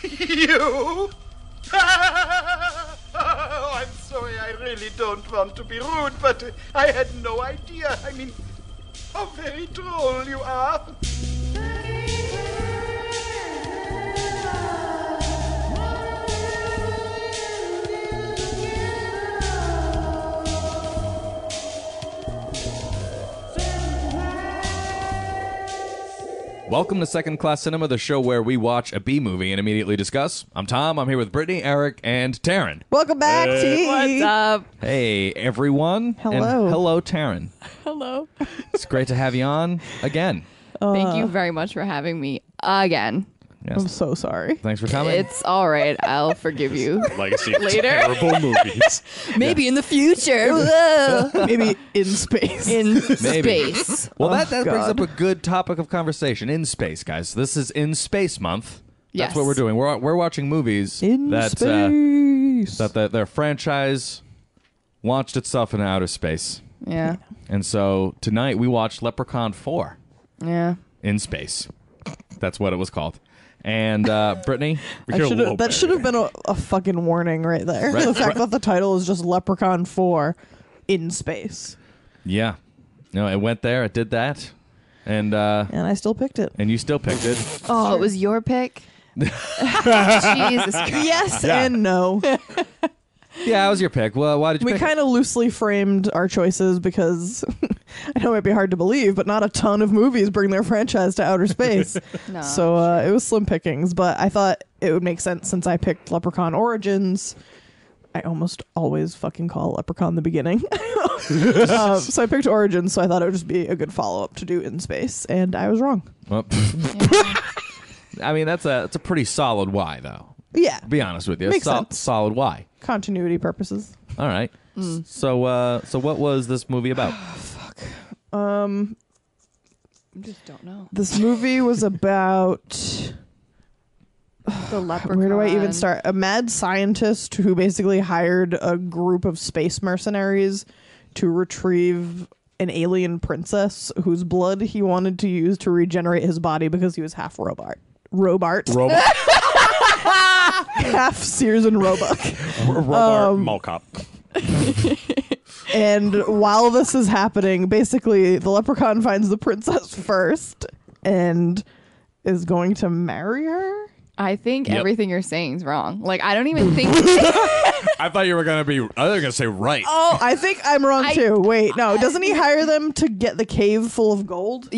You? Oh, I'm sorry, I really don't want to be rude, but I had no idea. I mean, how very droll you are. Welcome to Second Class Cinema, the show where we watch a B movie and immediately discuss. I'm Tom. I'm here with Brittany, Eric, and Taryn. Welcome back, T. What's up? Hey, everyone. Hello. And hello, Taryn. Hello. It's great to have you on again. Thank you very much for having me again. Yes. I'm so sorry. Thanks for coming. It's all right. I'll forgive you. Legacy of Later. terrible movies. Maybe in the future. Whoa. Maybe in space. In Maybe. space. Well, that brings God. up a good topic of conversation. In space, guys. This is In Space Month. That's Yes. what we're doing. We're watching movies In that space. that their franchise launched itself into outer space. Yeah. And so tonight we watched Leprechaun 4 Yeah. in space. That's what it was called. And Brittany, That should have been a fucking warning right there. Right. The fact that the title is just Leprechaun 4 in space. yeah, no, it went there. It did that, and And I still picked it. you still picked it. Oh, it was your pick? Jesus Christ. Yes and no. Yeah, it was your pick. Well, why did you We pick kind of loosely framed our choices because I know it might be hard to believe, but not a ton of movies bring their franchise to outer space. No. So it was slim pickings, but I thought it would make sense since I picked Leprechaun Origins. I almost always fucking call Leprechaun the beginning. So I picked Origins, so I thought it would just be a good follow-up to do in space, and I was wrong. Well, Yeah. I mean, that's a pretty solid why, though. Yeah, To be honest with you, Makes sense. Solid why. continuity purposes. All right. So what was this movie about? I just don't know. This movie was about... The leprechaun. Where do I even start? A mad scientist who basically hired a group of space mercenaries to retrieve an alien princess whose blood he wanted to use to regenerate his body because he was half Robart. Robot. Half Sears and Roebuck. Robot Mall Cop. And while this is happening, basically the leprechaun finds the princess first and is going to marry her. I think Yep. everything you're saying is wrong. Like, I don't even think... I thought you were gonna be. I thought you were gonna say right. Oh, I think I'm wrong too. Wait, no, doesn't he hire them to get the cave full of gold?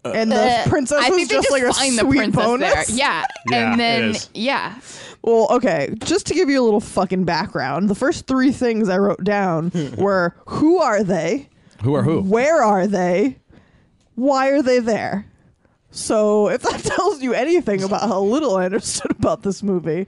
And the princess I was think they just like a find the sweet princess bonus. there. Yeah. Yeah, And it then, is. yeah. Well, okay, just to give you a little fucking background, the first three things I wrote down were who are they? Who are who? Where are they? Why are they there? So if that tells you anything about how little I understood about this movie,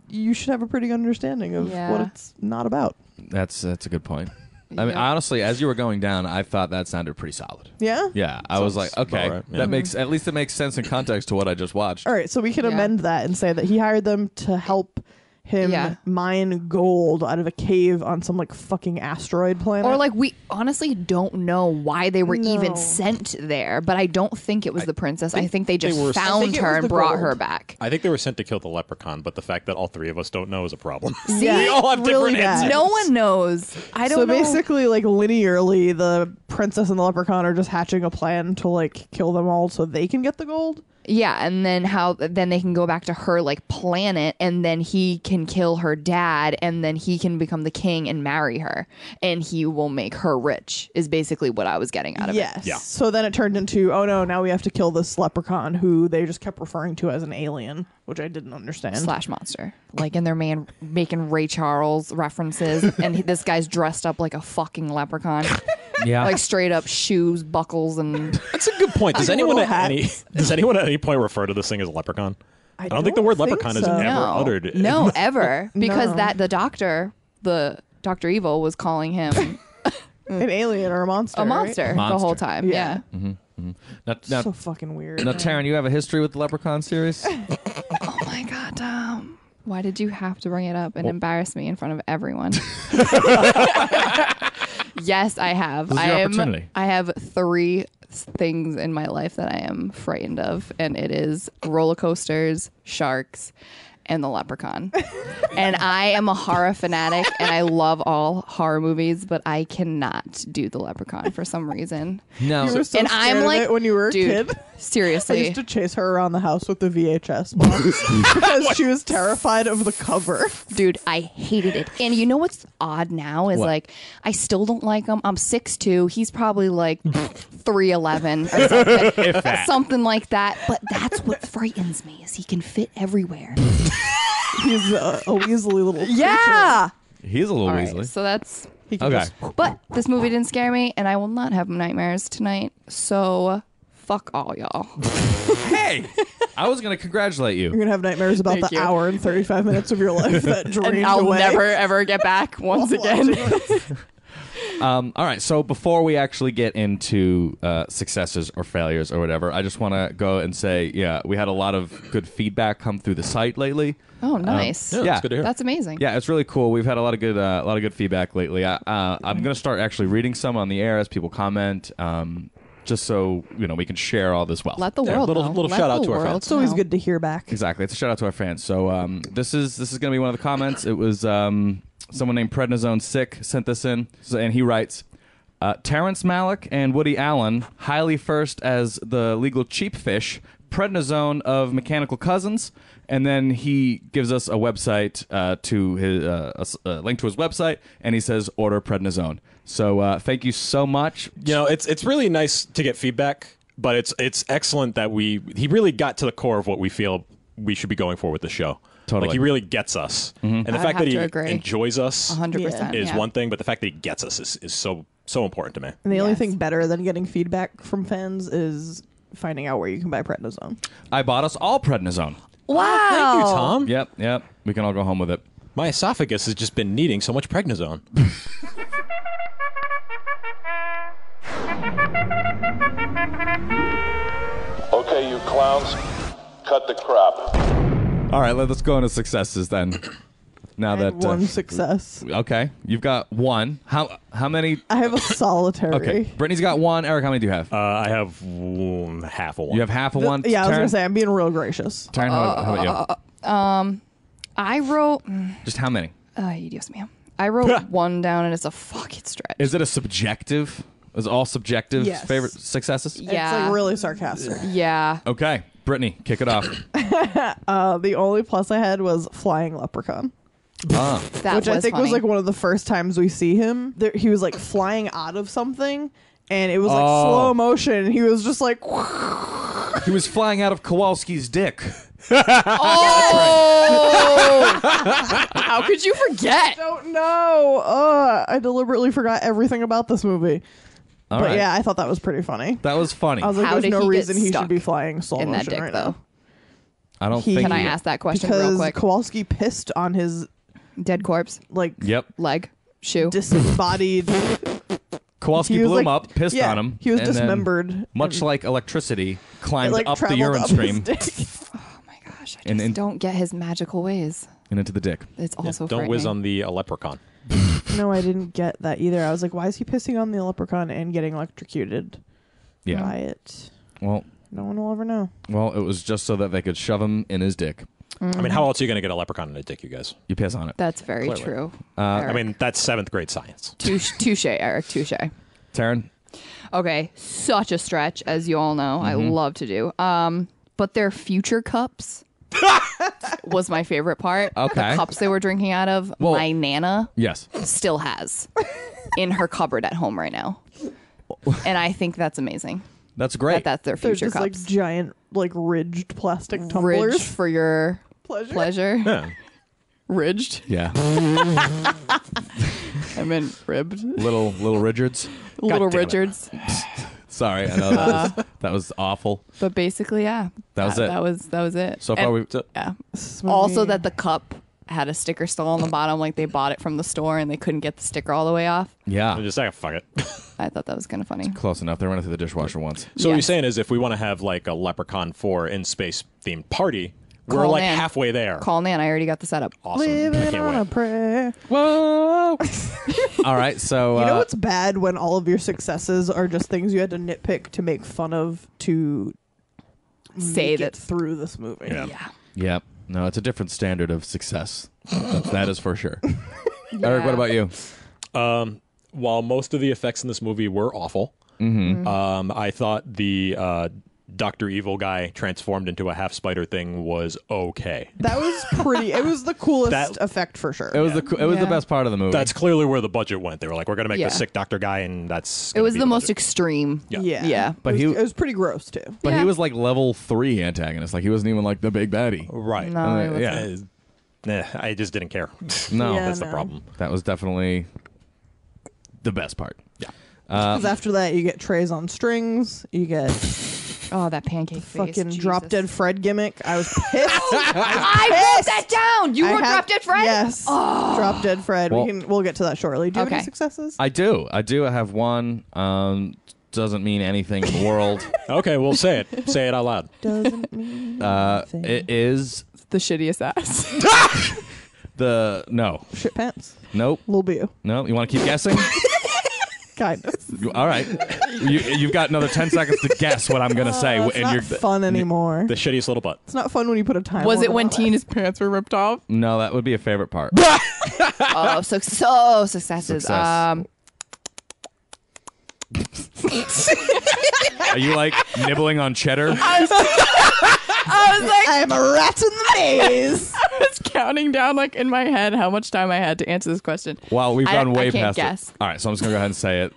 you should have a pretty good understanding of Yeah. what it's not about. That's a good point. I mean, Yeah. honestly, as you were going down, I thought that sounded pretty solid. Yeah? Yeah, I was like, okay, about right, yeah. that makes at least it makes sense in context to what I just watched. All right, so we can Yeah. amend that and say that he hired them to help him Yeah. mine gold out of a cave on some like fucking asteroid planet. Or like we honestly don't know why they were No. even sent there, but I don't think it was the princess. I think they just were- I found think it her was and the brought gold. her back. I think they were sent to kill the leprechaun, but the fact that all three of us don't know is a problem. Yeah, we all have really different bad. answers. No one knows. I don't so know. basically, like linearly, the princess and the leprechaun are just hatching a plan to like kill them all so they can get the gold. Yeah, and then they can go back to her like planet, and then he can kill her dad, and then he can become the king and marry her, and he will make her rich. Is basically what I was getting out of Yes. it. Yeah. So then it turned into, oh no, now we have to kill this leprechaun who they just kept referring to as an alien, which I didn't understand. Slash monster, like, and they're making Ray Charles references, and this guy's dressed up like a fucking leprechaun, Yeah, like straight up shoes, buckles, and That's a good point. Does Like anyone little at any point refer to this thing as a leprechaun? I don't think the word leprechaun is so. ever no, uttered. no, ever, because No. that the Dr. Evil was calling him An alien or a monster. a right? monster the Monster. whole time. Yeah. Yeah. now, So fucking weird. now, Taryn, you have a history with the Leprechaun series? Oh my god, Tom. Why did you have to bring it up and embarrass me in front of everyone? Yes, I have. This is your opportunity. I have three things in my life that I am frightened of, and it is roller coasters, sharks, and the Leprechaun. And I am a horror fanatic, and I love all horror movies, but I cannot do the Leprechaun for some reason. No. You were so And scared I'm of like, it when you were a dude, kid. I seriously. used to chase her around the house with the VHS box because she was terrified of the cover. Dude, I hated it. And you know what's odd now is What? like I still don't like him. I'm 6'2". He's probably like 3'11" or something. If that. Something like that. But that's what frightens me is he can fit everywhere. He's a weaselly little creature. Yeah. He's a little All right, Weasley. so that's He can Okay. just- but this movie didn't scare me and I will not have nightmares tonight. So fuck all y'all. Hey, I was going to congratulate You're you. gonna have nightmares about Thank the you. hour and 35 minutes of your life that drained And I'll away. never ever get back once again. All right, so before we actually get into successes or failures or whatever, I just want to go and say, yeah, we had a lot of good feedback come through the site lately. Oh, nice. Yeah, Yeah. that's good to hear. That's amazing. Yeah, it's really cool. We've had a lot of good feedback lately. I'm going to start actually reading some on the air as people comment, just so we can share all this wealth. Let the Yeah, world little- know. little Let shout out the to our world fans. It's always know. good to hear back. Exactly. It's a shout out to our fans. So this is going to be one of the comments. It was someone named Prednisone Sick sent this in, and he writes, Terrence Malick and Woody Allen highly first as the legal cheap fish, prednisone of mechanical cousins, and then he gives us a website to his a link to his website, and he says order prednisone. So thank you so much. It's really nice to get feedback, but it's excellent that he really got to the core of what we feel we should be going for with the show. Totally. Like he really gets us, and the I'd fact have that he to agree. enjoys us 100%. is yeah. one thing, but the fact that he gets us is so important to me. And the only Yes. thing better than getting feedback from fans is finding out where you can buy prednisone. I bought us all prednisone. Wow. Thank you, Tom. Yep. We can all go home with it. My esophagus has just been needing so much prednisone. Okay, you clowns, cut the crap. All right, let's go into successes then. Now I that had one success. okay, you've got one. How many? I have a solitary. Okay, Brittany's got one. Eric, how many do you have? I have half of one. You have half of one. Yeah, I was Taryn? gonna say I'm being real gracious. Taryn, how about you? I wrote. Just how many? Dios mío. I wrote one down and it's a fucking stretch. Is it a subjective? Is it all subjective Yes. favorite successes? Yeah. It's like really sarcastic. Yeah. Okay, Brittany, kick it off. The only plus I had was flying leprechaun, Ah, That which was I think funny. was like one of the first times we see him. He was like flying out of something, and it was like Oh. slow motion. And he was just like, he was flying out of Kowalski's dick. Oh! How could you forget? don't know. I deliberately forgot everything about this movie. All But right. yeah, I thought that was pretty funny. That was funny. I was like, How there's did no he get reason he stuck should be flying slow in that motion dick, right though. now. I don't he- think. Can I ask that question Because real quick? Kowalski pissed on his Dead corpse, like Yep. leg, shoe. disembodied. Kowalski He was blew him like- up, pissed yeah, on him. he was and then, dismembered much and- like electricity, climbed like up the traveled urine up his stream dick. Oh my gosh, I And- just and- don't get his magical ways. and into the dick. It's also Don't whiz frightening. on the leprechaun. No, I didn't get that either. I was like, why is he pissing on the leprechaun and getting electrocuted Yeah. by it? Well, No one will ever know. it was just so that they could shove him in his dick. I mean, how else are you going to get a leprechaun in a dick, you guys? You piss on it. That's very Clearly. true. I mean, that's 7th grade science. Touche, Eric. Touche. Taryn? Okay, such a stretch, as you all know. I love to do. But their future cups was my favorite part. Okay. The cups they were drinking out of, Well- my Nana Yes. still has in her cupboard at home right now. And I think that's amazing. That's great. That's their They're future just like cups. giant, like ridged plastic tumblers. Ridged for your pleasure. Yeah. Ridged. Yeah. I meant ribbed. little Richards. Little damn it. Richards. Sorry, I know that was awful. But basically, yeah. That was it. That was it. So far, And- we've yeah. This Also movie- that the cup had a sticker still on the bottom, like they bought it from the store and they couldn't get the sticker all the way off. I'm yeah, just like, fuck it. I thought that was kind of funny. close enough. They ran it through the dishwasher once. So what you're Yes. saying is if we want to have like a Leprechaun 4 in space themed party, We're Call like Nan. halfway there. Call Nan. I already got the setup. Awesome. I Living can't on a wait. prayer. Whoa! All right, so You know what's bad when all of your successes are just things you had to nitpick to make fun of to Say make that it through this movie. Yeah. Yep. No, it's a different standard of success. That is for sure. Eric, what about you? While most of the effects in this movie were awful, I thought the Dr. Evil guy transformed into a half spider thing was okay. That was pretty. It was the coolest That- effect for sure. It was the best part of the movie. That's clearly where the budget went. They were like, we're going to make Yeah. the sick doctor guy, and that's It gonna was be the most budget. extreme. yeah. Yeah. But it was pretty gross too. but he Yeah. was like level 3 antagonist. Like he wasn't even like the big baddie. Right. No, it wasn't. yeah. Nah, I just didn't care. No, Yeah. That's the no. problem. that was definitely the best part. Yeah. Because after that, you get trays on strings. You get Oh, that pancake face. fucking Jesus. drop dead Fred gimmick. I was pissed. I wrote that down. You I wrote have- Drop Dead Fred? Yes. Drop dead Fred. Well- We'll get to that shortly. Do you have any Okay. successes? I do. I have one. Doesn't mean anything in the world. Okay, well, say it. Say it out loud. Doesn't mean It is The shittiest ass. no. shit pants. Nope. Lil Bu. No. You want to keep guessing? Kind of. All right. You've got another 10 seconds to guess what I'm gonna say, It's not fun anymore. The shittiest little butt. It's not fun when you put a time. Was it limit when on Tina's pants were ripped off? No, that would be a favorite part. Oh, so successes. Success. Are you like nibbling on cheddar? I was like, I'm a rat in the maze. I was counting down like in my head how much time I had to answer this question. Well, we've I- gone I way can't past guess. it. All right, so I'm just gonna go ahead and say it.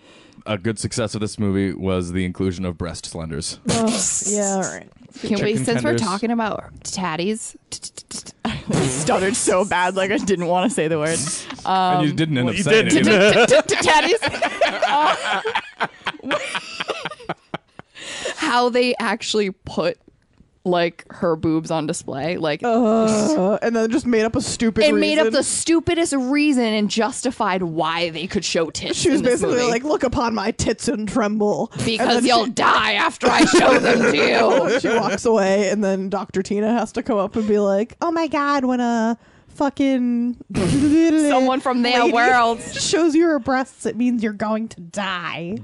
A good success of this movie was the inclusion of breast slenders. Yeah, all right. Can we, Chicken since we're tenders. talking about tatties, I stuttered so bad, like I didn't want to say the word. And you didn't end up you saying did. it. Tatties. How they actually put like her boobs on display, like And then just made up a stupid it reason. made up the stupidest reason and justified why they could show tits. She was in this basically movie. like, look upon my tits and tremble. And because then you'll die after I show them to you. she walks away, and then Dr. Tina has to come up and be like, oh my God, when a fucking Someone from their lady world. shows you her breasts, it means you're going to die.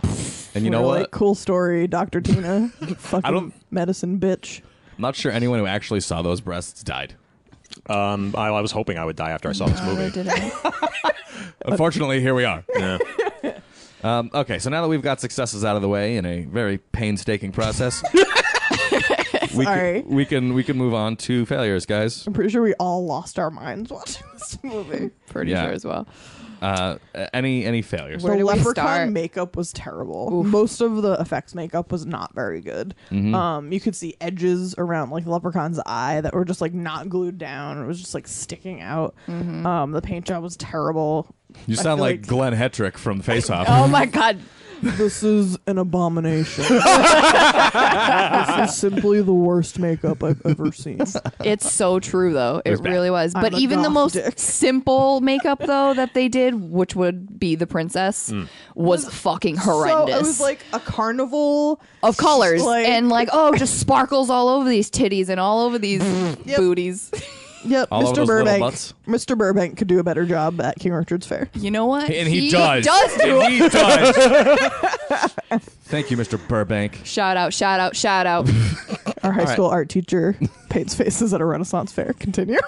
And you know We're what? like, cool story, Dr. Tina. Fucking don't- medicine bitch. I'm not sure anyone who actually saw those breasts died. I was hoping I would die after I saw this movie. Unfortunately, here we are. Yeah. Okay, so now that we've got successes out of the way in a very painstaking process, Sorry. we can move on to failures, guys. I'm pretty sure we all lost our minds watching this movie. Pretty Yeah. sure as well. Any failures? Where The do we leprechaun start? makeup was terrible. Most of the effects makeup was not very good. You could see edges around like the leprechaun's eye that were just like not glued down. It was just like sticking out. The paint job was terrible. You I sound feel like Glenn Hetrick from Face Off. Oh my god. This is an abomination. This is simply the worst makeup I've ever seen. It's so true though. It was bad. really was. I'm But a even the goth most dick. simple makeup though that they did, which would be the princess, was fucking horrendous. So it was like a carnival of colors like- and like just sparkles all over these titties and all over these booties. Yep, All over Mr. those little Burbank. butts. Mr. Burbank could do a better job at King Richard's Fair. You know what? And he does. do And he does. Thank you, Mr. Burbank. Shout out, shout out, shout out. Our high right. school art teacher paints faces at a Renaissance fair. Continue.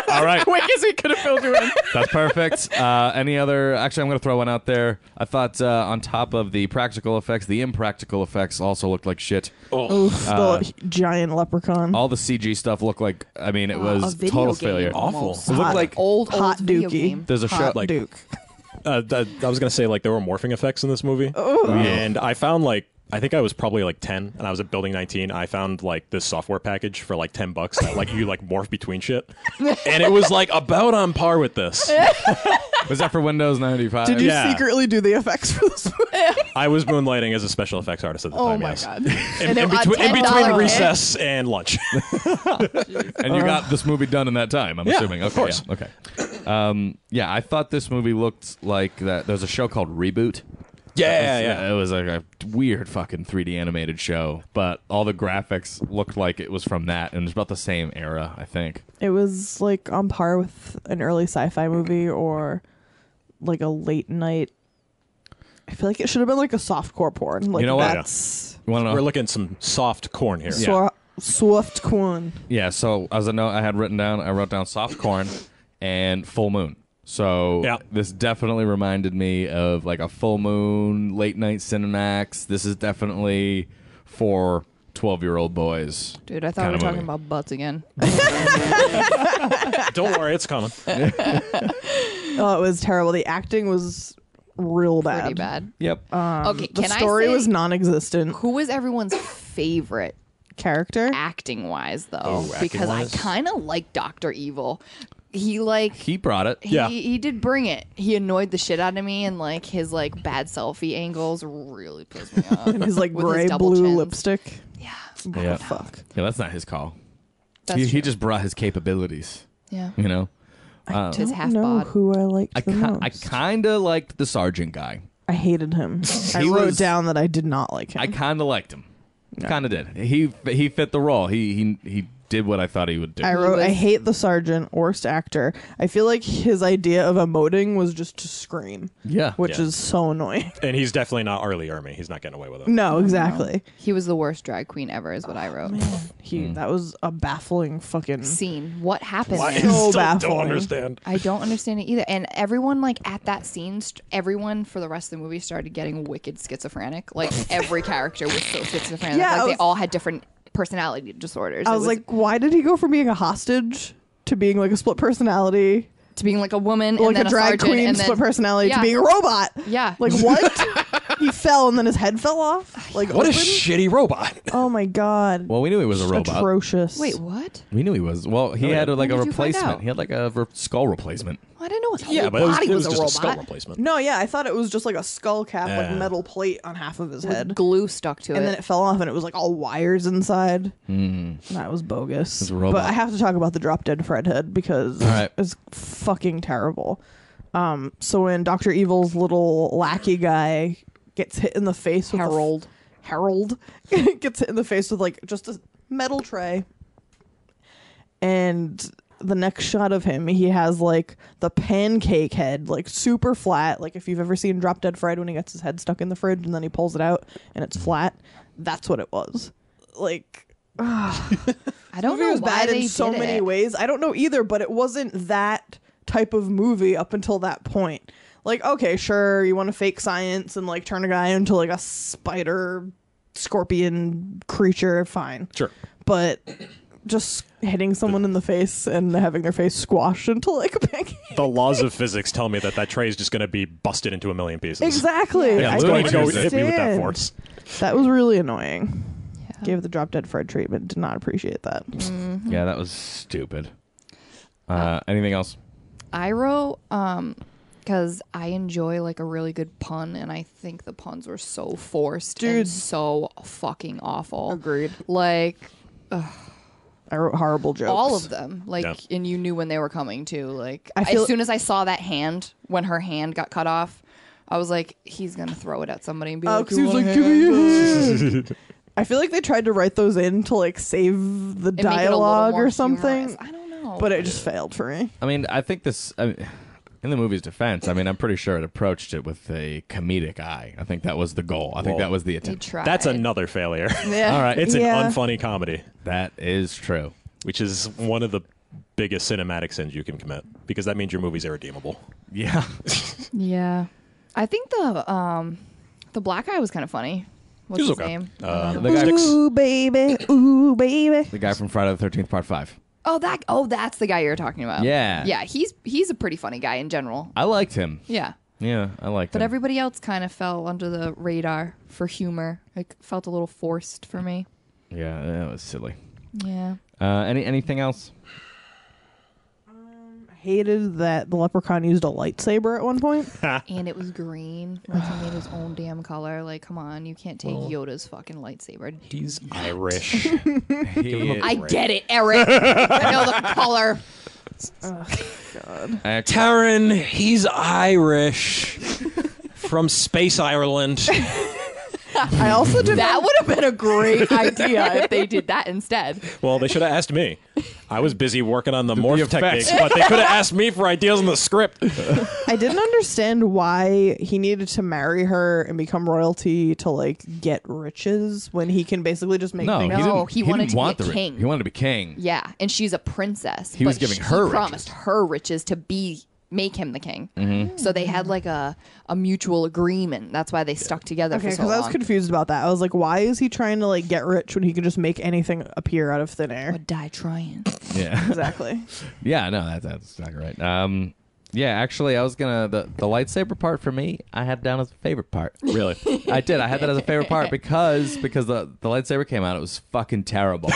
All right. Quick as we could have filled you in. That's perfect. Any other? Actually, I'm going to throw one out there. I thought on top of the practical effects, the impractical effects also looked like shit. Oof, the giant leprechaun. All the CG stuff looked like. I mean, it A was video total game failure. almost. It looked Hot. like Old Hot video Dookie. game. there's a show Hot like Duke. I was gonna say like there were morphing effects in this movie, and I found like I think I was probably like 10, and I was at Building 19. I found like this software package for like $10 that like you like morph between shit, and it was like about on par with this. Was that for Windows 95? Did you Yeah. secretly do the effects for this movie? I was moonlighting as a special effects artist at the time. Oh my yes. god. In a between $10 kit? recess and lunch. And you got this movie done in that time, I'm assuming. Okay, of course. Yeah, okay. Yeah, I thought this movie looked like that. There's a show called Reboot Yeah. It was like a weird fucking 3D animated show, but all the graphics looked like it was from that, and it was about the same era, I think. It was like on par with an early sci-fi movie or like a late night. I feel like it should have been like a softcore porn. Like, You know what? that's You want to know? We're looking at some soft corn here. soft corn. Yeah, so as a note I wrote down soft corn and full moon. So Yeah. this definitely reminded me of like a full moon, late night Cinemax. This is definitely for 12-year-old boys. Dude, I thought kind we of were talking movie. about butts again. Don't worry, it's coming. Oh, it was terrible. The acting was real bad. Pretty bad. Yep. Okay, The can story I say was non-existent. who was everyone's favorite Character. acting wise though? Oh, because I acting-wise? kind of like Dr. Evil. He Brought it. Yeah. he did bring it. He annoyed the shit out of me, and like his like bad selfie angles really pissed me off. And his like With his gray double blue chins. lipstick. Yeah, Yeah. Fuck. Yeah, that's not his call. that's He true. just brought his capabilities, yeah. you know? His I half don't know bod. who I liked the most. I kind of liked the sergeant guy. I hated him. I He wrote was- down that I did not like him. I kind of liked him. Kind of did. He fit the role. He did what I thought he would do. I wrote, I was- hate the sergeant, worst actor. I feel like his idea of emoting was just to scream, yeah. which Yeah. is so annoying. And he's definitely not Arlie Ermy. He's not getting away with it. No, exactly. He was the worst drag queen ever, is what I wrote. That was a baffling fucking. Scene. What happened I there? So still baffling. don't understand. I don't understand it either. And everyone, like, at that scene, everyone for the rest of the movie started getting wicked schizophrenic. Like, every character was so schizophrenic. Yeah, like, I they was- all had different personality disorders. I It was like, why did he go from being a hostage to being like a split personality, to being like a woman, like and then a drag sergeant, queen and then, split personality, Yeah. to being a robot? Yeah. Like what? He fell and then his head fell off. Like What a open? shitty robot. Oh my god. Well, we knew he was a robot. Atrocious. Wait, what? We knew he was. Well, he had like a When did you find replacement. out? He had like a skull replacement. I didn't know his whole Yeah, but it body was was, just a a skull robot. replacement. No, yeah, I thought it was just like a skull cap, like Yeah. metal plate on half of his head. Glue stuck to And it. then it fell off and it was like all wires inside. That was bogus. was a robot. But I have to talk about the drop dead Fred head because All right. it's fucking terrible. So when Dr. Evil's little lackey guy gets hit in the face with Harold gets hit in the face with like just a metal tray. And the next shot of him, he has like the pancake head, like super flat. Like if you've ever seen Drop Dead Fred when he gets his head stuck in the fridge and then he pulls it out and it's flat, that's what it was. Like, I don't movie know was why bad they in so did many it. ways. I don't know either, but it wasn't that type of movie up until that point. Like, okay, sure, you want to fake science and like turn a guy into like a spider scorpion creature, fine. Sure. But just hitting someone in the face and having their face squashed into like a pancake. The laws of physics tell me that tray is just going to be busted into a million pieces. Exactly. Yeah, I It's Looney going don't to go hit me with that understand. force. That was really annoying. Yeah. Gave the Drop Dead Fred treatment. Did not appreciate that. Yeah, that was stupid. Anything else? I wrote because I enjoy like a really good pun, and I think the puns were so forced Dude. and so fucking awful. Agreed. Like I wrote horrible jokes. all of them. Like, Yeah. and you knew when they were coming too. Like I feel- as soon as I saw that hand, when her hand got cut off, I was like, he's gonna throw it at somebody and be Oh, like, because he "You was like, want a give me hand?" your hand. I feel like they tried to write those in to like save the And make it a little dialogue more or something, humorous. I don't know. but it just failed for me. I mean, I think this. In the movie's defense, I mean, I'm pretty sure it approached it with a comedic eye. I think that was the goal. I think Whoa. that was the they attempt. tried. That's another failure. Yeah. All right, It's Yeah. an unfunny comedy, that is true. which is one of the biggest cinematic sins you can commit because that means your movie's irredeemable. Yeah. Yeah, I think the black guy was kind of funny. What's He was his okay. name? The guy, Sticks. Ooh baby, ooh baby. the guy from Friday the 13th, Part 5. Oh, that's the guy you're talking about. Yeah. Yeah, he's a pretty funny guy in general. I liked him. Yeah. Yeah, I liked But him. everybody else kind of fell under the radar for humor. It felt a little forced for me. Yeah, that was silly. Yeah. Anything else? I hated that the leprechaun used a lightsaber at one point. And it was green. Like he made his own damn color. Like, come on, you can't take Yoda's fucking lightsaber. He's Irish. I get it, Eric. I know the color. Taryn, he's Irish. from Space Ireland. I also did That would have been a great idea if they did that instead. Well, they should have asked me. I was busy working on the morph effects. technique, but they could have asked me for ideas in the script. I didn't understand why he needed to marry her and become royalty to like get riches when he can basically just make No, things. No, he wanted didn't to be want a the king. He wanted to be king. Yeah, and she's a princess. He was but giving her He promised riches. her riches to make him the king. Mm-hmm. So they had like a mutual agreement. That's why they stuck together Okay, for so because long. I was confused about that. I was like, why is he trying to like get rich when he can just make anything appear out of thin air? Would die trying. Yeah. Exactly. Yeah, no, that's exactly right. Yeah, actually, I was gonna the lightsaber part for me. I had down as a favorite part. Really? I did. I had that as a favorite part because the lightsaber came out. It was fucking terrible,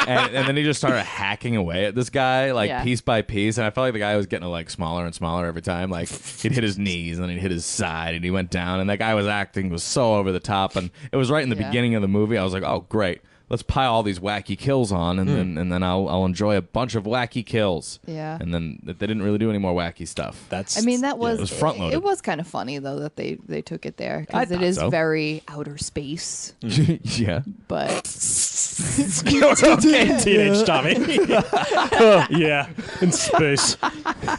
and then he just started hacking away at this guy like Yeah. piece by piece, and I felt like the guy was getting like smaller and smaller every time. Like he'd hit his knees and then he'd hit his side and he went down, and that guy was so over the top, and it was right in the Yeah. beginning of the movie. I was like, oh great. Let's pile all these wacky kills on, and then I'll enjoy a bunch of wacky kills. Yeah. And then they didn't really do any more wacky stuff. That's. I mean, that was it was front-loaded. It was kind of funny though that they took it there I because it thought is so. very outer space. Yeah. But okay, teenage Tommy. Yeah, in space.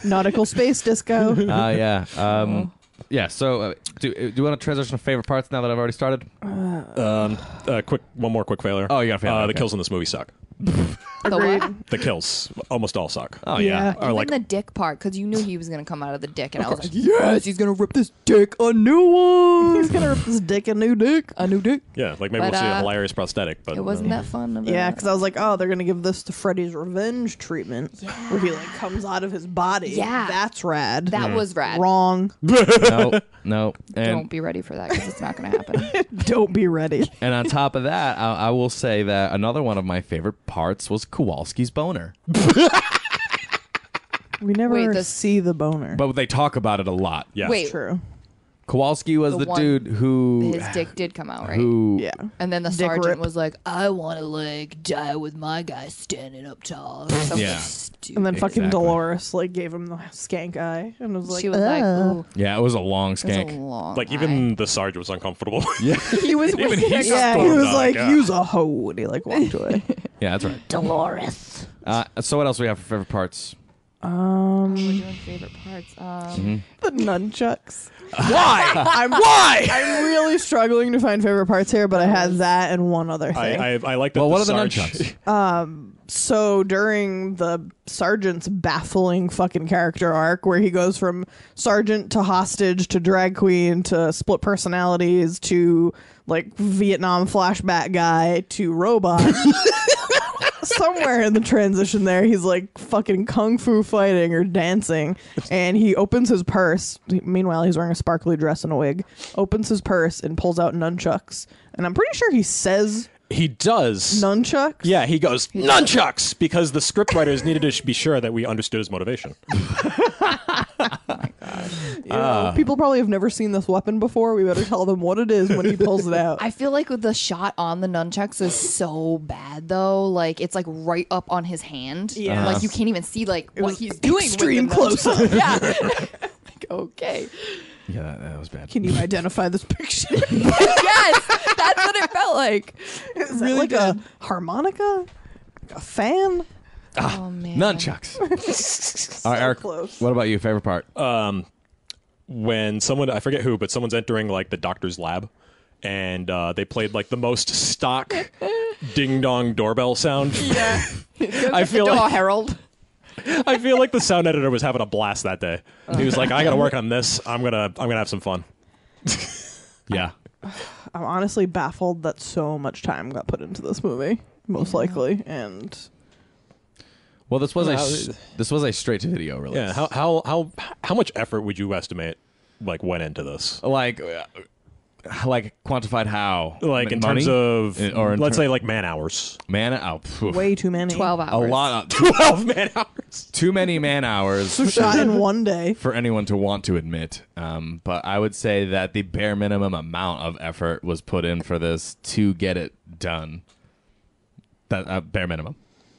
Nautical space disco. Yeah. Yeah. So, do you want to transition to favorite parts now that I've already started? One more quick failure. Oh, you got a failure, The okay. kills in this movie suck. the what? The kills almost all suck. Oh Yeah. yeah. Or like Even the dick part, because you knew he was gonna come out of the dick, and I was like, yes, he's gonna rip this dick a new one. He's gonna rip this dick a new dick. A new dick. yeah, like maybe But, we'll see a hilarious prosthetic, but It wasn't that fun. Of Yeah, a- because I was like, oh, they're gonna give this to Freddy's revenge treatment, where he like comes out of his body. Yeah. That's rad. that was rad. Wrong. No. Don't And be ready for that because it's not gonna happen. Don't be ready. on top of that, I will say that another one of my favorite parts was Kowalski's boner. We never Wait, see the boner. But they talk about it a lot. yeah. Wait, True. Kowalski was The the one- dude who his dick did come out, right? who Yeah. And then the Dick sergeant rip. was like, I want to like die with my guy standing up tall. Or something Yeah. stupid. And then fucking Exactly. Dolores like gave him the skank eye and was like, she was like, ooh, Yeah, it was a long it's a skank. long Like eye. even the Sarge was uncomfortable. Yeah. he was Even wicked. he yeah, he stormed was out, like, yeah. use a hoe, and he like walked away. Yeah, that's right. Dolores. So what else do we have for favorite parts? We're doing favorite parts. The nunchucks. Why? I'm really struggling to find favorite parts here, but I had that and one other thing. I like that. Well, what are the Sarge, nunchucks? So during the sergeant's baffling fucking character arc, where he goes from sergeant to hostage to drag queen to split personalities to like Vietnam flashback guy to robot. Somewhere in the transition there, he's like fucking kung fu fighting or dancing, and he opens his purse. Meanwhile, he's wearing a sparkly dress and a wig. Opens his purse and pulls out nunchucks. And I'm pretty sure he says He does. nunchucks. Yeah, he goes nunchucks because the scriptwriters needed to be sure that we understood his motivation. You know, people probably have never seen this weapon before. We better tell them what it is when he pulls it out. I feel like the shot on the nunchucks is so bad though. Like it's like right up on his hand. Yeah. Like you can't even see like what was he's doing. extreme with the nunchucks. close-up. Yeah. Like, okay. Yeah, that was bad. Can you identify this picture? Yes, that's what it felt like. Is that like a harmonica? A fan? Oh man. Nunchucks. All right, Eric, close. what about you? Favorite part? When someone, I forget who, but someone's entering like the doctor's lab, and they played like the most stock ding dong doorbell sound. Yeah. I feel like Harold. I feel like the sound editor was having a blast that day. He was like, "I got to work on this. I'm gonna have some fun." Yeah. I'm honestly baffled that so much time got put into this movie, most likely. And Well, this was Well, this was a straight to video release. Yeah. How much effort would you estimate like went into this? Like quantified how? Like in Money? terms of, Or in let's ter- say like man hours. man. Oh, phew. way too many. 12 a hours. lot. 12 man hours. Too many man hours. Shot in one day. For anyone to want to admit. But I would say that the bare minimum amount of effort was put in for this to get it done. That bare minimum.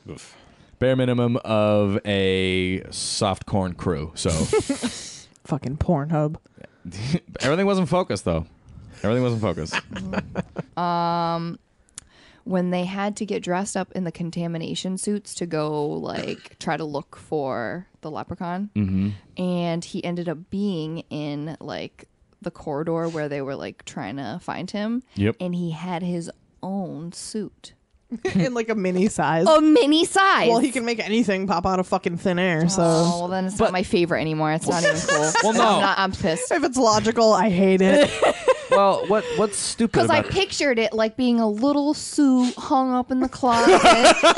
Oof. Bare minimum of a soft corn crew. So Fucking Pornhub. Everything wasn't focused, though. Everything wasn't focused. When they had to get dressed up in the contamination suits to go like try to look for the leprechaun, and he ended up being in like the corridor where they were like trying to find him. Yep. And he had his own suit. In like a mini size. A mini size. Well, he can make anything pop out of fucking thin air. So Oh, well, then it's not my favorite anymore. It's not even cool. Well, no. I'm pissed. if it's logical, I hate it. Well, what's stupid Because I about it? pictured it like being a little suit hung up in the closet,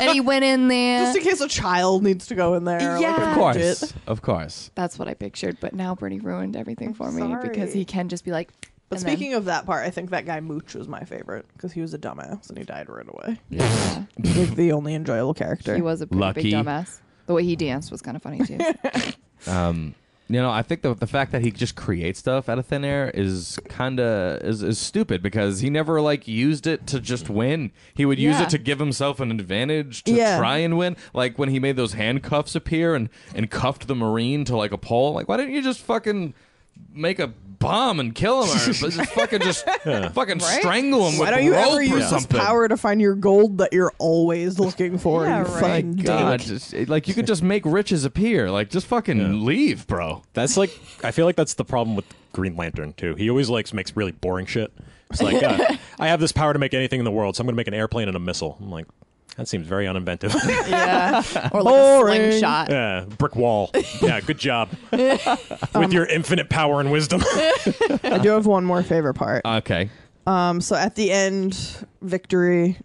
and he went in there. Just in case a child needs to go in there. Yeah. Like a Of course. midget. Of course. That's what I pictured, but now Brittany ruined everything for me sorry. because he can just be like. But speaking of that part, I think that guy Mooch was my favorite because he was a dumbass and he died right away. Yeah. Like the only enjoyable character. He was a pretty Lucky. big dumbass. The way he danced was kind of funny too. I think the fact that he just creates stuff out of thin air is kind of is stupid because he never like used it to just win. He would use Yeah. it to give himself an advantage to Yeah. try and win. Like when he made those handcuffs appear and cuffed the Marine to like a pole. Like why didn't you just fucking make a bomb and kill him or just fucking strangle him Why with don't you rope ever or use this something? power to find your gold that you're always looking for? Yeah, you right. fucking God, dink. just, like you could just make riches appear. Like just fucking leave, bro. That's like, I feel like that's the problem with Green Lantern too. He always like makes really boring shit. It's like, I have this power to make anything in the world, so I'm going to make an airplane and a missile. I'm like, that seems very uninventive. Yeah. Or like Boring. a slingshot. Yeah, brick wall. Yeah, good job. With your infinite power and wisdom. I do have one more favorite part. Okay. So at the end, victory,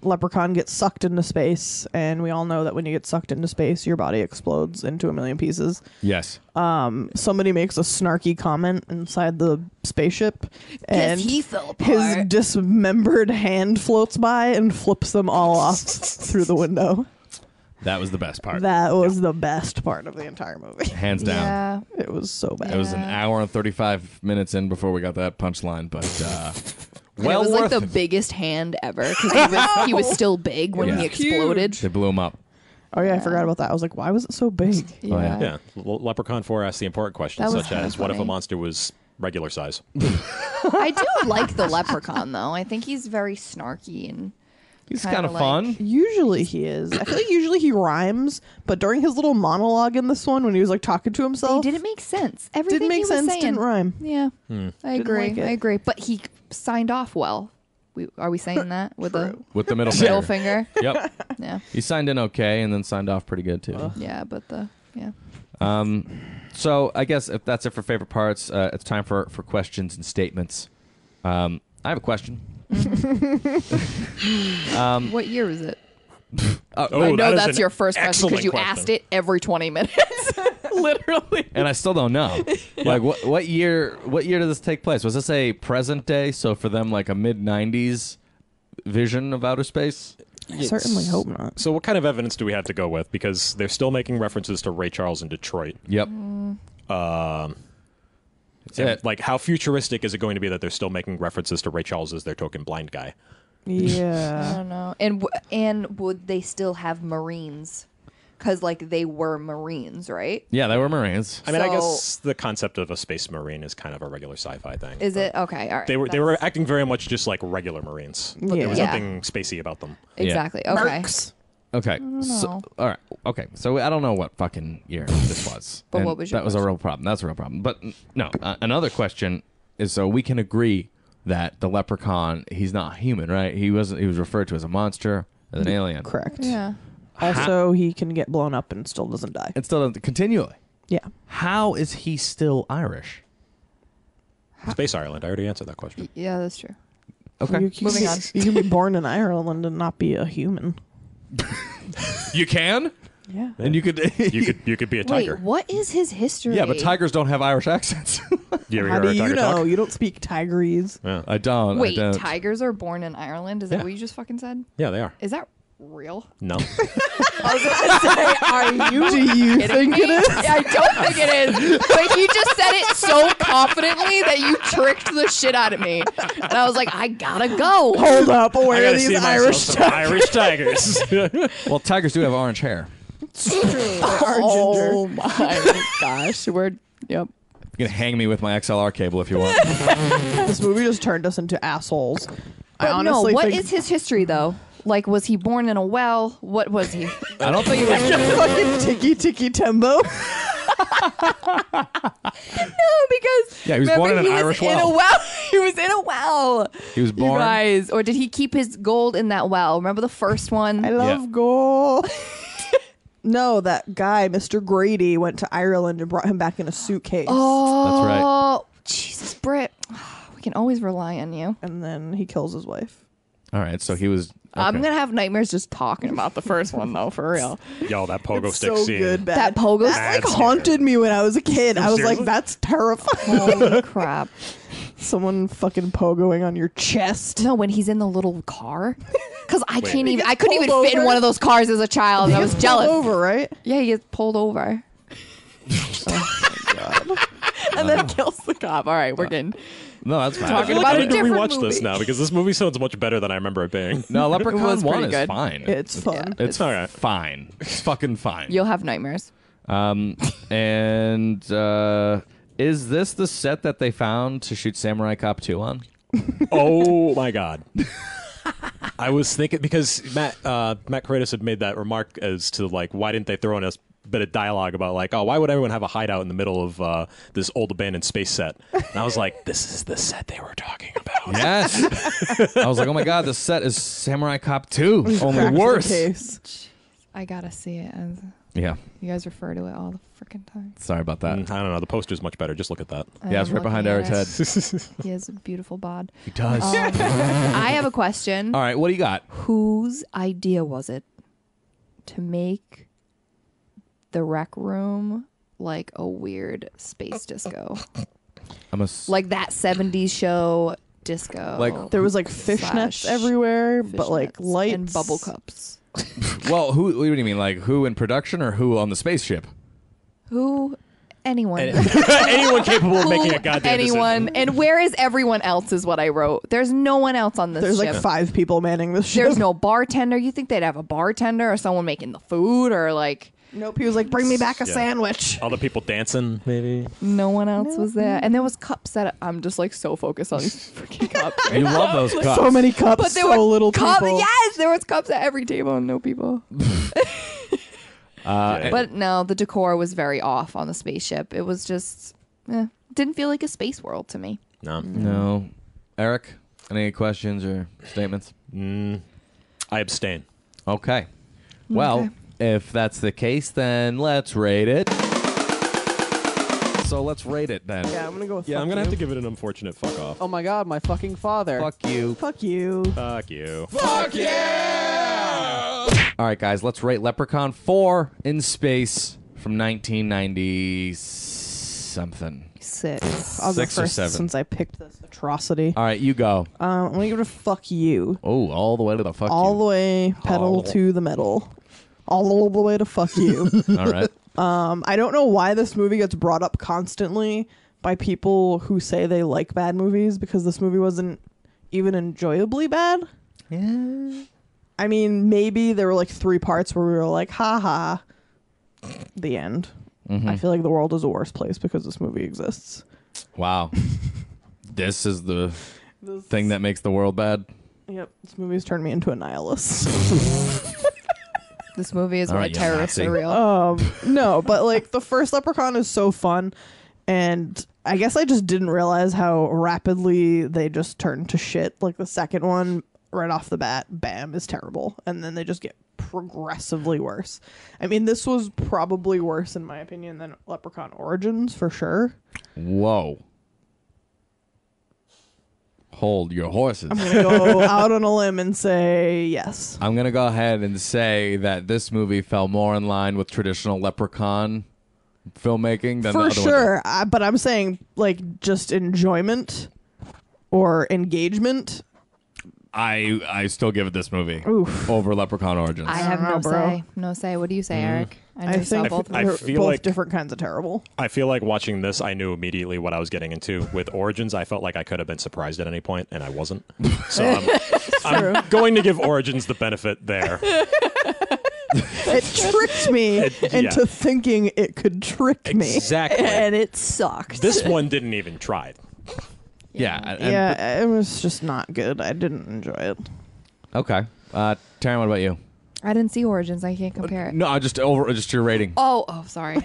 Leprechaun gets sucked into space, and we all know that when you get sucked into space, your body explodes into a million pieces. Yes. Somebody makes a snarky comment inside the spaceship, and he fell apart. his dismembered hand floats by and flips them all off through the window. That was the best part. That was the best part of the entire movie. Hands down. Yeah. It was so bad. It was an hour and 35 minutes in before we got that punchline, but well it was like worth the it. biggest hand ever because he was still big when Yeah. he exploded. They blew him up. Oh yeah, I forgot about that. I was like, why was it so big? Oh, yeah. Yeah, Leprechaun 4 asks the important questions, That was such as, kinda what if a funny. monster was regular size? I do like the leprechaun though. I think he's very snarky and He's Kinda kind of like- fun. Usually he is. I feel like usually he rhymes, but during his little monologue in this one, when he was like talking to they himself, didn't make sense. Everything didn't make he was sense, saying. didn't rhyme. Yeah, I agree. like it. I agree. But he signed off well. Are we saying that with the With the middle middle finger. finger? Yep. Yeah, He signed in okay and then signed off pretty good, too. yeah. But yeah. So I guess if that's it for favorite parts, it's time for questions and statements. I have a question. What year is it? Oh, I know that is that's an your first question excellent because you question. asked it every 20 minutes. Literally. And I still don't know. Like, what year did this take place? Was this a present day? So for them, like a mid-'90s vision of outer space? I certainly hope not. So what kind of evidence do we have to go with? Because they're still making references to Ray Charles in Detroit. Yep. That's it. Like, how futuristic is it going to be that they're still making references to Ray Charles as their token blind guy? I Yeah. don't know. And would they still have Marines? Because like they were Marines, right? Yeah, they were Marines. I mean, I So- guess the concept of a space marine is kind of a regular sci-fi thing. Is but it okay? All right. They were acting very much just like regular Marines. But there was Yeah. nothing spacey about them. exactly okay. Mercs. Okay. So, know. all right. Okay. So I don't know what fucking year this was. But And what was your that was a real problem. That's a real problem. But no, another question is: so we can agree that the Leprechaun, he's not human, right? He wasn't. He was referred to as a monster, as an alien. Correct. Yeah. Also, he can get blown up and still doesn't die. And still continually. Yeah. How is he still Irish? Space Ireland. I already answered that question. Yeah, that's true. Okay. You can Moving be, on. You can be born in Ireland and not be a human. You can, Yeah. and you could. You could be a tiger. Wait, what is his history? Yeah, but tigers don't have Irish accents. You ever How hear do a you tiger know? talk? You don't speak tigerese. Yeah. I don't. Wait, I don't. tigers are born in Ireland? Is that Yeah. what you just fucking said? Yeah, they are. Is that real? No. Are you? Do you think it is? I don't think it is. But you just said it so confidently that you tricked the shit out of me. And I was like, I gotta go. Hold up. I Where are gotta these see myself Irish some Irish tigers. Well, tigers do have orange hair. They are ginger. Oh my gosh. Yep. You can hang me with my XLR cable if you want. This movie just turned us into assholes. I But honestly what think is his history though? Like, was he born in a well? What was he? I don't think he was. fucking Tiki Tiki Tembo. No, because Yeah, he was born in an Irish well. He was in a well. He was born. You guys, or did he keep his gold in that well? Remember the first one? I love gold. No, that guy, Mr. Grady, went to Ireland and brought him back in a suitcase. Oh, That's right. Jesus, Britt. We can always rely on you. And then he kills his wife. All right, so he was. I'm okay. gonna have nightmares just talking about the first one, though, for real. Yo, that pogo It's stick so scene. good, bad. That pogo That stick? like haunted me when I was a kid. I was Seriously? like, that's terrifying. Holy crap. Someone fucking pogoing on your chest. No, when he's in the little car. Because I couldn't gets even pulled fit in over? one of those cars as a child. I was Pulled jealous. over, right? Yeah, he gets pulled over. And then kills the cop. All right, we're getting No, that's fine. I Talking feel like about I a need to different rewatch movie. this now because this movie sounds much better than I remember it being. No, Leprechaun was 1 pretty is good. fine. It's fun. It's all right. fine. It's fucking fine. You'll have nightmares. And is this the set that they found to shoot Samurai Cop 2 on? Oh my god. I was thinking because Matt Kratos had made that remark as to like why didn't they throw in a bit of dialogue about like, oh, why would everyone have a hideout in the middle of this old abandoned space set? And I was like, this is the set they were talking about. Yes. I was like, oh my god, this set is Samurai Cop 2. Only Cracked the worse. case. I gotta see it. As Yeah. you guys refer to it all the freaking time. Sorry about that. I don't know. The poster's much better. Just look at that. Yeah, it's right behind Eric's head. He has a beautiful bod. He does. I have a question. All right, what do you got? Whose idea was it to make the rec room like a weird space disco? Like that 70s show disco. Like, There was like fishnets Slash everywhere, but like fishnets lights and bubble cups. well, who? What do you mean? Like who in production or who on the spaceship? Who? Anyone. Anyone capable of making a goddamn Anyone. decision. And where is everyone else is what I wrote. There's no one else on this There's ship. like 5 people manning this ship. There's no bartender. You think they'd have a bartender or someone making the food or like Nope. He was like, bring me back a Yeah. sandwich. All the people dancing, maybe. no one else was there. And there was cups that I'm just like so focused on these freaking cups. You love those cups. So many cups, But there so were little cups. people. Yes, there was cups at every table and no people. But no, the decor was very off on the spaceship. It was just didn't feel like a space world to me. No. No. Eric, any questions or statements? I abstain. Okay. Well, if that's the case, then let's rate it. So let's rate it then. Yeah, I'm gonna go with. Yeah, fuck I'm gonna you. have to give it an unfortunate fuck off. Oh my god, my fucking father. Fuck you. Fuck you. Fuck you. All right, guys, let's rate Leprechaun 4 in space from 1990 something. 6. I'll go 6 or first 7. since I picked this atrocity. All right, you go. I'm gonna give it a fuck you. Oh, all the way to the fuck All you. the way, pedal to the metal. All the way to fuck you. All right. I don't know why this movie gets brought up constantly by people who say they like bad movies because this movie wasn't even enjoyably bad. Yeah. I mean, maybe there were like 3 parts where we were like, ha ha. The end. I feel like the world is a worse place because this movie exists. Wow. This is the thing that makes the world bad. Yep, this movie's turned me into a nihilist. This movie is All why right, you terrorists Nazi. are real. No, but like the first Leprechaun is so fun, and I guess I just didn't realize how rapidly they just turned to shit. Like the second one, right off the bat, bam, is terrible, and then they just get progressively worse. I mean, this was probably worse in my opinion than Leprechaun Origins for sure. Whoa. Hold your horses. I'm gonna go out on a limb and say yes. I'm going to go ahead and say that this movie fell more in line with traditional Leprechaun filmmaking than the For other sure, but I'm saying like just enjoyment or engagement. I still give it this movie Oof. over Leprechaun Origins. I have don't no know, bro. say. No say. What do you say, Eric? I know I you saw think both of I them. they're feel both like- different kinds of terrible. I feel like watching this, I knew immediately what I was getting into. With Origins, I felt like I could have been surprised at any point, and I wasn't. So I'm going to give Origins the benefit there. It tricked me into thinking it could trick me. Exactly. And it sucked. This one didn't even try it. Yeah. It was just not good. I didn't enjoy it. Okay. Taryn, what about you? I didn't see Origins. I can't compare it. No, just your rating. Oh, sorry.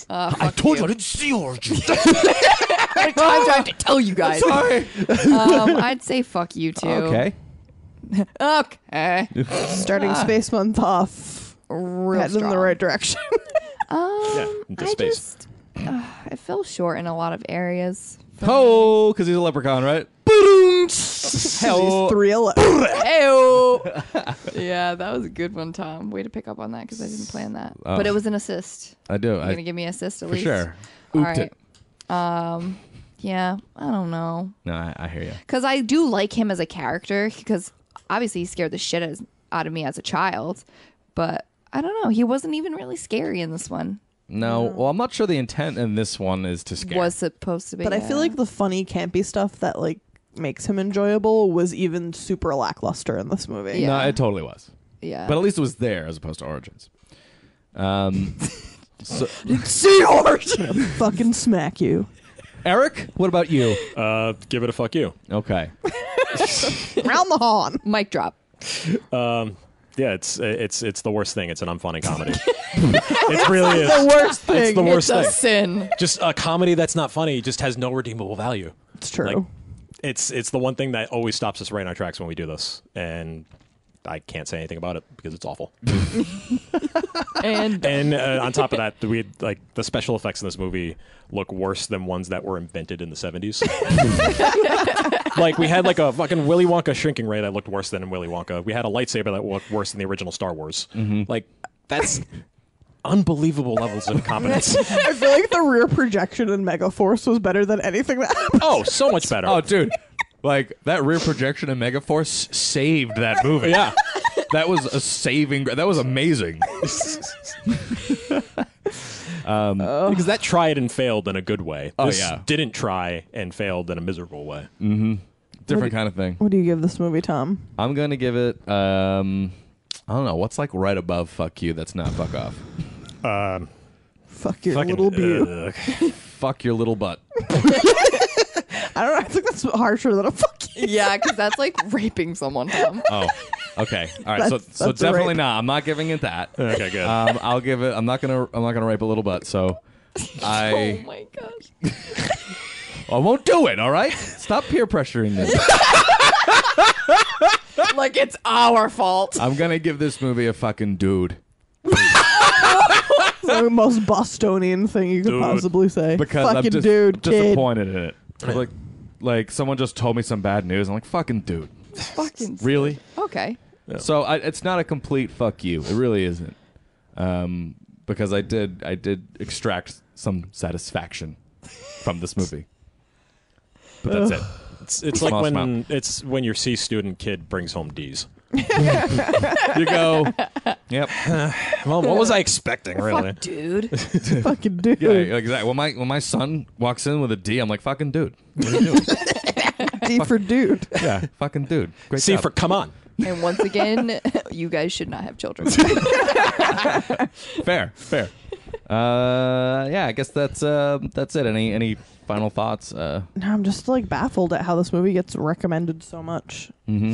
I told you I didn't see Origins. How many times do I have to tell you guys? Sorry. I'd say fuck you too. Okay. Okay. Starting Space Month off, Real heading in the strong. right direction. Into space. I fell short in a lot of areas. Oh, because he's a leprechaun, right? Hell. 311. Ew. Yeah, that was a good one, Tom. Way to pick up on that because I didn't plan that. Oh. But it was an assist. I do. You're going to give me an assist at for least? sure. All Ooped right. it. Yeah, I don't know. No, I hear you. Because I do like him as a character because obviously he scared the shit out of me as a child. But I don't know. He wasn't even really scary in this one. No. Well, I'm not sure the intent in this one is to scare. Was supposed to be. But I feel like the funny, campy stuff that like makes him enjoyable was even super lackluster in this movie. Yeah. No, it totally was. Yeah. But at least it was there as opposed to Origins. So, See Origins. Fucking smack you. Eric, what about you? Give it a fuck you. Okay. Round the horn. Mic drop. Yeah, it's the worst thing. It's an unfunny comedy. It really is. The worst thing. It's the worst It's a thing. sin. Just a comedy that's not funny just has no redeemable value. It's true. Like, it's the one thing that always stops us right in our tracks when we do this, and I can't say anything about it because it's awful. And On top of that, the special effects in this movie look worse than ones that were invented in the 70s. Like we had like a fucking Willy Wonka shrinking ray that looked worse than in Willy Wonka. We had a lightsaber that looked worse than the original Star Wars. Like that's unbelievable levels of incompetence. I feel like the rear projection in Megaforce was better than anything that happened. Oh, so much better. Oh, dude. Like, that rear projection in Megaforce saved that movie. Yeah. That was a saving. That was amazing. Because that tried and failed in a good way. Oh, This yeah. didn't try and failed in a miserable way. Different kind of thing. What do you give this movie, Tom? I'm going to give it, I don't know, what's like right above fuck you that's not fuck off? Fuck your Fucking, little beau. Fuck your little butt. I don't know. I think that's harsher than a fuck you. yeah, because that's like raping someone, Tom. Oh, okay. All right. So That's a definitely rape. not. I'm not giving it that. Okay, good. I'll give it. I'm not gonna rape a little butt. So Oh I my gosh. won't do it. All right. Stop peer pressuring me. Like it's our fault. I'm gonna give this movie a fucking dude The most Bostonian thing you could Dude. possibly say. because fucking I'm just dude, kid. disappointed in it. Like someone just told me some bad news. I'm like, fucking dude. Fucking Really? Okay. So it's not a complete fuck you. It really isn't. Because I did extract some satisfaction from this movie. But that's it. It's Small like amount. when your C student kid brings home D's. You go. Yep. Well, what was I expecting, really? Fuck, dude. Fucking dude. Yeah, exactly. When my son walks in with a D, I'm like, fucking dude. What are you doing? D for dude. Yeah, fucking dude. Great C job. for come on. And once again, you guys should not have children. Fair. Yeah, I guess that's it. Any final thoughts? No, I'm just like baffled at how this movie gets recommended so much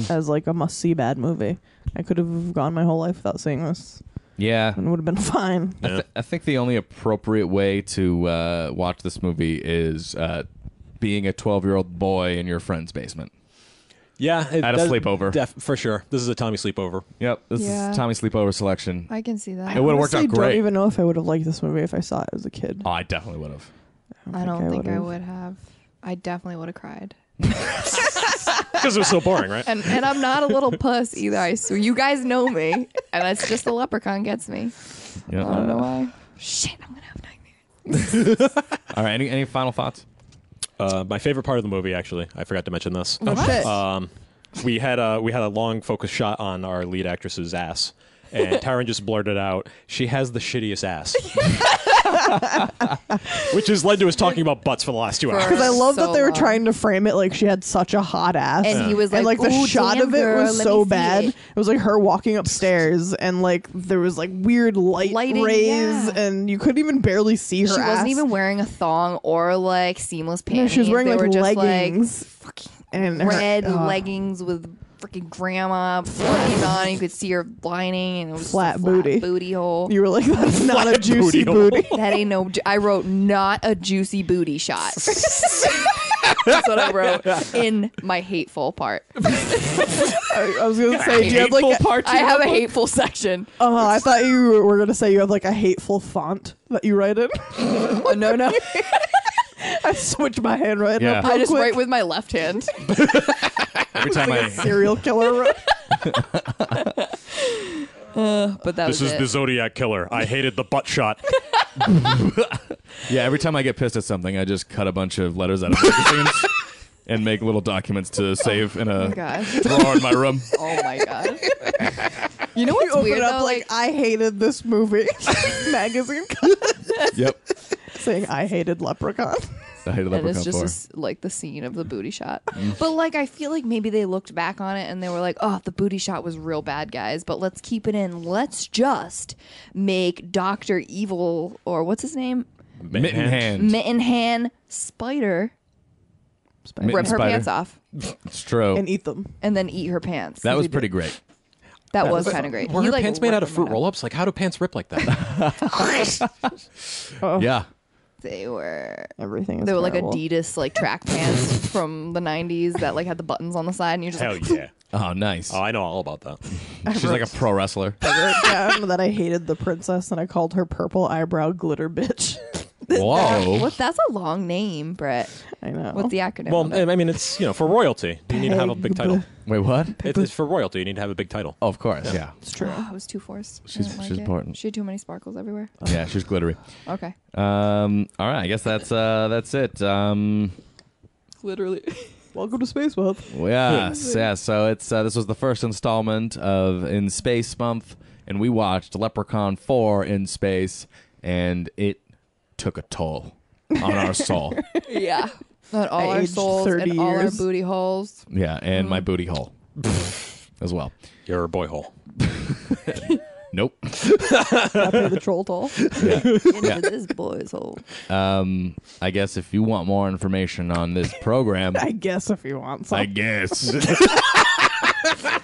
as like a must-see bad movie. I could have gone my whole life without seeing this Yeah. and it would have been fine. I think the only appropriate way to watch this movie is being a 12-year-old boy in your friend's basement. Yeah, At a sleepover. For sure. This is a Tommy sleepover. Yep, this Yeah. is Tommy sleepover selection. I can see that. It would have worked Honestly, out great. don't even know if I would have liked this movie if I saw it as a kid. Oh, I definitely would have. I don't think I would've. would have. I definitely would have cried. Because it was so boring, right? And I'm not a little puss either. So you guys know me, and that's just the leprechaun gets me. Yeah. I don't know why. Shit, I'm gonna have nightmares. All right. Any final thoughts? My favorite part of the movie, actually, I forgot to mention this. Oh, shit. We had a long focus shot on our lead actress's ass, and Taryn just blurted out, "She has the shittiest ass." Which has led to us talking about butts for the last 2 hours. Because I love that So they were long. trying to frame it like she had such a hot ass. And he was and like, the "Ooh, shot damn, of it girl, was let so me see bad. it." It was like her walking upstairs and like there was like weird Lighting, rays yeah. and you couldn't even barely see her She ass. wasn't even wearing a thong or like seamless No, panties. she was wearing They like were just leggings. And her- red oh, leggings with freaking grandma buttons on. You could see her lining, and it was Flat just a booty. booty hole. You were like, that's not a Flat juicy booty hole. booty. That ain't no. I wrote not a juicy booty shot. That's what I wrote in my hateful part. I was gonna say, do you have like I have a hateful section. I thought you were gonna say you have like a hateful font that you write in. No. I switched my handwriting Yeah. up I real just quick. write with my left hand. Every time I Serial killer wrote. But that This was is it. the Zodiac Killer. I hated the butt shot. yeah, every time I get pissed at something, I just cut a bunch of letters out of magazines and make little documents to save in a God. drawer in my room. Oh my god. You know You what's open weird it up though? like, I hated this movie magazine Yep. saying I hated Leprechaun. I hated and it's Leprechaun just 4. like the scene of the booty shot. But like I feel like maybe they looked back on it and they were like, "Oh, the booty shot was real bad, guys, but let's keep it in. Let's just make Dr. Evil or what's his name? Mitten hand. Mitten Hand Spider Mitten rip her spider. pants off It's true. And eat them. and then eat her pants." That was pretty great. That was kind of great. Were He, her like, pants made out of ripped fruit them roll-ups? Like, how do pants rip like that? Yeah. They were Everything is they were like terrible. Adidas like track pants from the 90s that like had the buttons on the side and you're just Hell like, yeah. Oh, nice. Oh, I know all about that. She's like a pro wrestler. I wrote down that I hated the princess and I called her purple eyebrow glitter bitch. Whoa. What? That's a long name, Brett. I know. What's the acronym? Well, of it? I mean, it's, for royalty. You need to have a big title. Wait, what? It's for royalty. You need to have a big title. Oh, of course. Yeah. It's true. Oh, it was too forced. I She's- don't like she's it. important. She had too many sparkles everywhere. Yeah, she's glittery. Okay. All right, I guess that's it. Literally. Welcome to Space Month. Yes, yeah. So it's this was the first installment of In Space Month, and we watched Leprechaun 4 in space, and it took a toll on our soul. Yeah. On all I our aged souls 30 and all our years. booty holes. Yeah, and my booty hole as well. You're a boy hole. Nope. Gotta pay the troll toll. Yeah. Into this boy's hole. I guess if you want more information on this program, I guess if you want some. I guess.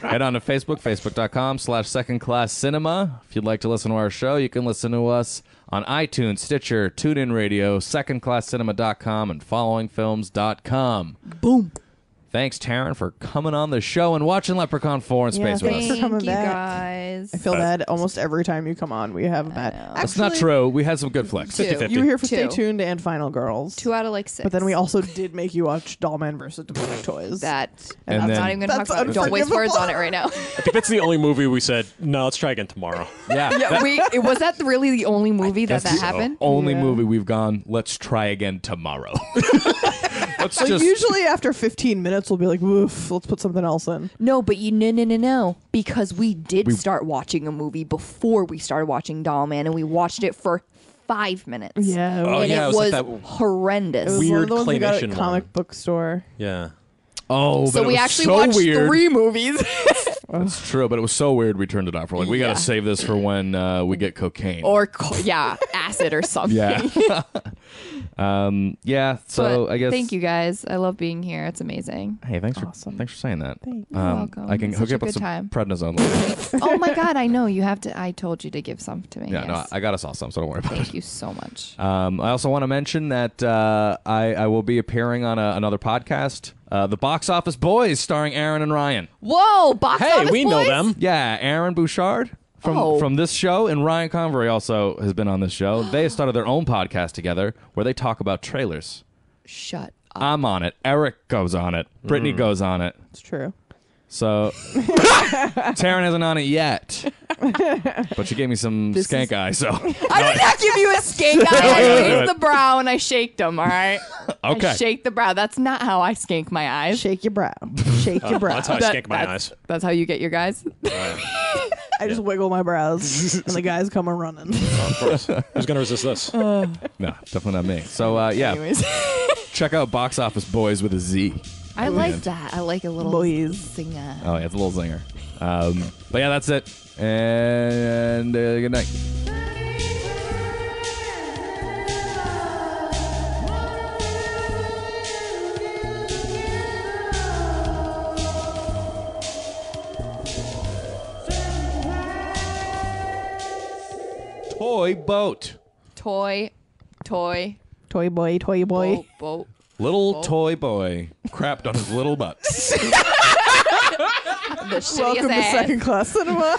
Head on to Facebook, facebook.com/secondclasscinema. If you'd like to listen to our show, you can listen to us on iTunes, Stitcher, TuneIn Radio, secondclasscinema.com, and followingfilms.com. Boom. Thanks, Taryn, for coming on the show and watching Leprechaun 4 in space with thanks us. for coming Thank you back. guys. I feel bad almost every time you come on. We have a bad. That's not true. We had some good flicks. 50-50. You were here for Stay Two. Tuned and Final Girls. 2 out of like 6. But then we also did make you watch Dollman versus Demonic Toys. that. And I'm then- not even going to talk That's about it. Don't waste words on it right now. I think that's the only movie we said, no, let's try again tomorrow. Yeah. Yeah, was that really the only movie that That's the happened? only Yeah. movie we've gone, let's try again tomorrow. Let's like just. usually after 15 minutes, we'll be like, "Woof, let's put something else in." No, but no, because we did start watching a movie before we started watching Dollman, and we watched it for 5 minutes. Yeah. Oh, and yeah, it it was was like that horrendous. It was one weird of the ones we got at claymation comic one. book store. Yeah. Oh, so but it we was actually so watched weird. 3 movies. That's true, but it was so weird we turned it off. We're like, we got to save this for when we get cocaine. or acid or something. yeah. Yeah, so But I guess. thank you guys. I love being here. It's amazing. Hey, thanks Awesome. for saying that. Thanks. You're welcome. I can It's hook such you a up with good some time. prednisone later. Oh my god, I know you have to. I told you to give some to me. Yeah, yes. no, I got us all some, so don't worry about it. Thank you so much. I also want to mention that I will be appearing on another podcast, The Box Office Boys, starring Aaron and Ryan. Whoa, box Hey, office we know boys? them. Yeah, Aaron Bouchard from this show, and Ryan Convery also has been on this show. They started their own podcast together where they talk about trailers. Shut up. I'm on it. Eric goes on it. Brittany goes on it. It's true. So Taryn hasn't on it yet, but she gave me some skank eye. So I did not give you a skank eye. I raised the brow and I shaked them. All right. okay. I shake the brow. That's not how I skank my eyes. Shake your brow. Shake your brow. That's how I skank my eyes. That's how you get your guys. I just wiggle my brows, and the guys come a running. Of course. Who's gonna resist this? No, definitely not me. So yeah, Anyways. check out Box Office Boys with a Z. I like that. I like a little Boys. singer. Oh yeah, it's a little zinger. But yeah, that's it. And good night. Toy boat. Toy Toy boy. boat. Little toy boy crapped on his little butt. The shittiest Welcome to ass. second class cinema.